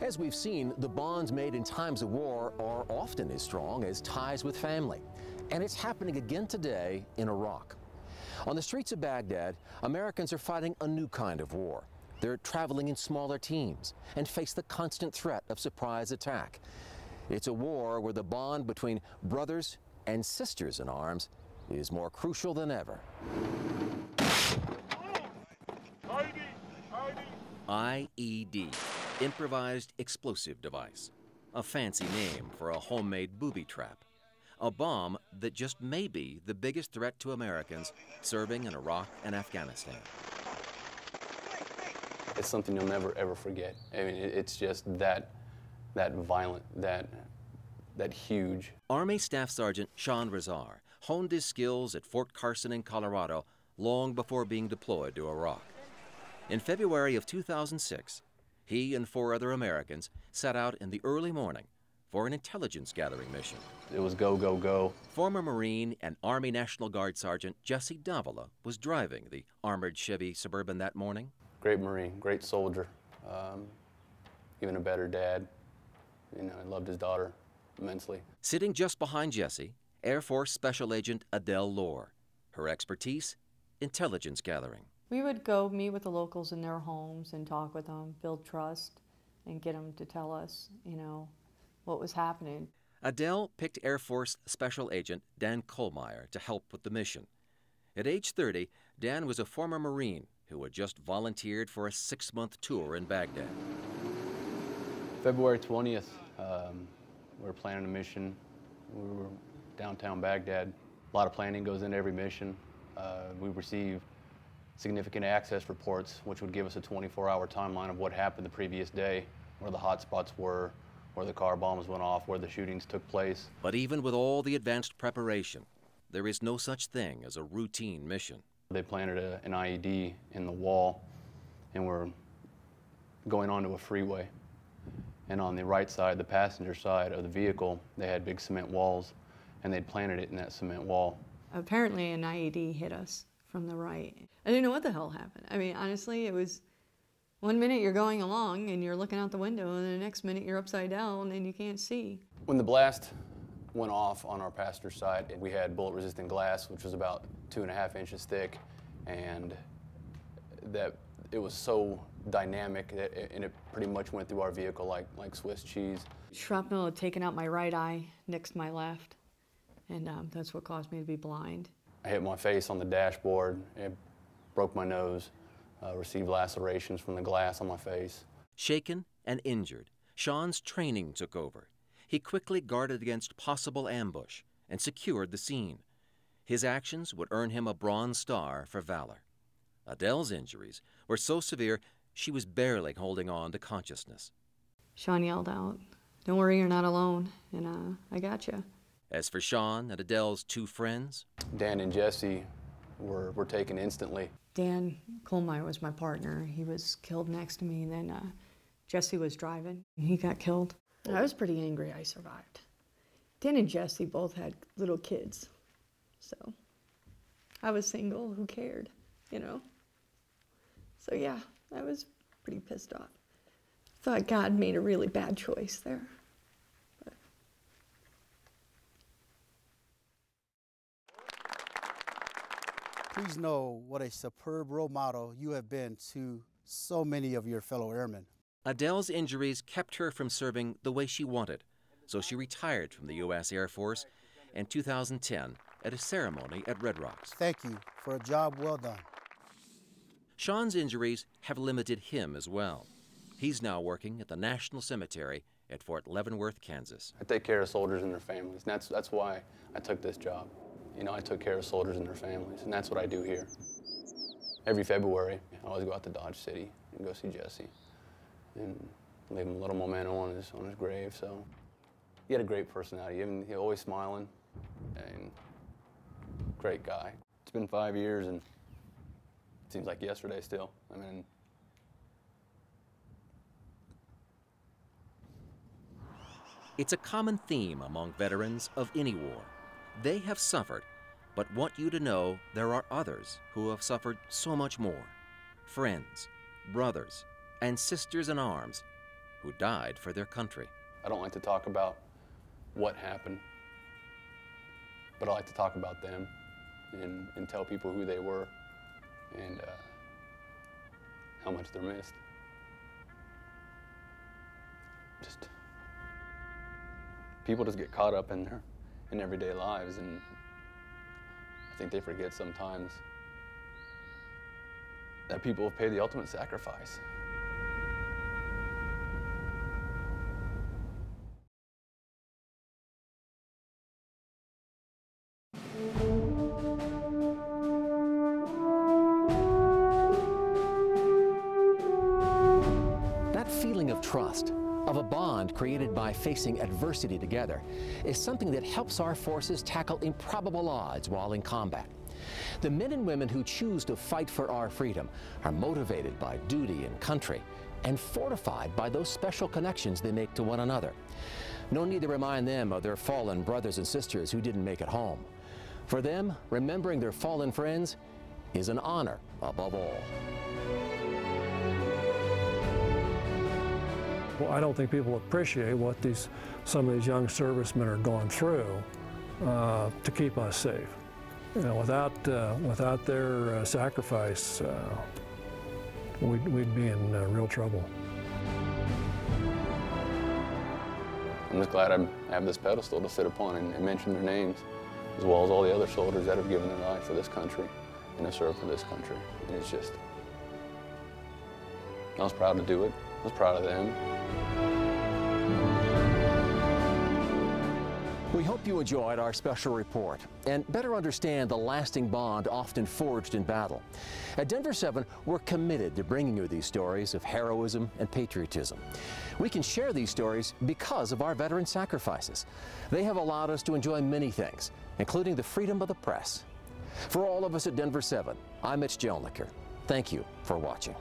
As we've seen, the bonds made in times of war are often as strong as ties with family. And it's happening again today in Iraq. On the streets of Baghdad, Americans are fighting a new kind of war. They're traveling in smaller teams and face the constant threat of surprise attack. It's a war where the bond between brothers and sisters in arms is more crucial than ever. IED, improvised explosive device, a fancy name for a homemade booby trap, a bomb that just may be the biggest threat to Americans serving in Iraq and Afghanistan. It's something you'll never ever forget. I mean, it's just that violent, that huge. Army Staff Sergeant Sean Razar honed his skills at Fort Carson in Colorado long before being deployed to Iraq. In February of 2006, he and 4 other Americans set out in the early morning for an intelligence gathering mission. It was go, go, go. Former Marine and Army National Guard Sergeant Jesse Davila was driving the armored Chevy Suburban that morning. Great Marine, great soldier, even a better dad. You know, he loved his daughter immensely. Sitting just behind Jesse, Air Force Special Agent Adele Lohr. Her expertise, intelligence gathering. We would go meet with the locals in their homes and talk with them, build trust, and get them to tell us, you know, what was happening. Adele picked Air Force Special Agent Dan Kohlmeyer to help with the mission. At age 30, Dan was a former Marine who had just volunteered for a 6-month tour in Baghdad. February 20th, we were planning a mission. We were downtown Baghdad. A lot of planning goes into every mission. We received significant access reports, which would give us a 24-hour timeline of what happened the previous day, where the hot spots were, where the car bombs went off, where the shootings took place. But even with all the advanced preparation, there is no such thing as a routine mission. They planted an IED in the wall, and we're going onto a freeway. And on the right side, the passenger side of the vehicle, they had big cement walls, and they'd planted it in that cement wall. Apparently an IED hit us from the right. I didn't know what the hell happened. I mean, honestly, it was one minute you're going along and you're looking out the window, and the next minute you're upside down and you can't see. When the blast went off on our passenger side, we had bullet-resistant glass, which was about 2.5 inches thick, and that it was so dynamic that it pretty much went through our vehicle like Swiss cheese. Shrapnel had taken out my right eye, nixed my left, and that's what caused me to be blind. I hit my face on the dashboard, it broke my nose, received lacerations from the glass on my face. Shaken and injured, Sean's training took over. He quickly guarded against possible ambush and secured the scene. His actions would earn him a Bronze Star for valor. Adele's injuries were so severe she was barely holding on to consciousness. Sean yelled out, "Don't worry, you're not alone, and I got you." As for Sean and Adele's 2 friends, Dan and Jesse were taken instantly. Dan Kohlmeyer was my partner. He was killed next to me, and then Jesse was driving. He got killed. I was pretty angry I survived. Dan and Jesse both had little kids, so I was single, who cared, you know? So yeah, I was pretty pissed off. Thought God made a really bad choice there. But. Please know what a superb role model you have been to so many of your fellow airmen. Adele's injuries kept her from serving the way she wanted, so she retired from the U.S. Air Force in 2010 at a ceremony at Red Rocks. Thank you for a job well done. Sean's injuries have limited him as well. He's now working at the National Cemetery at Fort Leavenworth, Kansas. I take care of soldiers and their families, and that's why I took this job. You know, I took care of soldiers and their families, and that's what I do here. Every February, I always go out to Dodge City and go see Jesse and leave him a little memento on his grave. So he had a great personality. He always smiling, and great guy. It's been 5 years, and it seems like yesterday still. I mean, it's a common theme among veterans of any war. They have suffered, but want you to know there are others who have suffered so much more. Friends, brothers, and sisters in arms who died for their country. I don't like to talk about what happened, but I like to talk about them and tell people who they were and how much they're missed. Just people just get caught up in their everyday lives, and I think they forget sometimes that people have paid the ultimate sacrifice. That feeling of trust, of a bond created by facing adversity together, is something that helps our forces tackle improbable odds while in combat. The men and women who choose to fight for our freedom are motivated by duty and country and fortified by those special connections they make to one another. No need to remind them of their fallen brothers and sisters who didn't make it home. For them, remembering their fallen friends is an honor above all. Well, I don't think people appreciate what some of these young servicemen are going through to keep us safe. You know, without their sacrifice, we'd be in real trouble. I'm just glad I have this pedestal to sit upon and mention their names, as well as all the other soldiers that have given their life for this country and have served for this country. And it's just, I was proud to do it. I was proud of them. We hope you enjoyed our special report and better understand the lasting bond often forged in battle. At Denver 7, we're committed to bringing you these stories of heroism and patriotism. We can share these stories because of our veteran sacrifices. They have allowed us to enjoy many things, including the freedom of the press. For all of us at Denver 7, I'm Mitch Jelniker. Thank you for watching.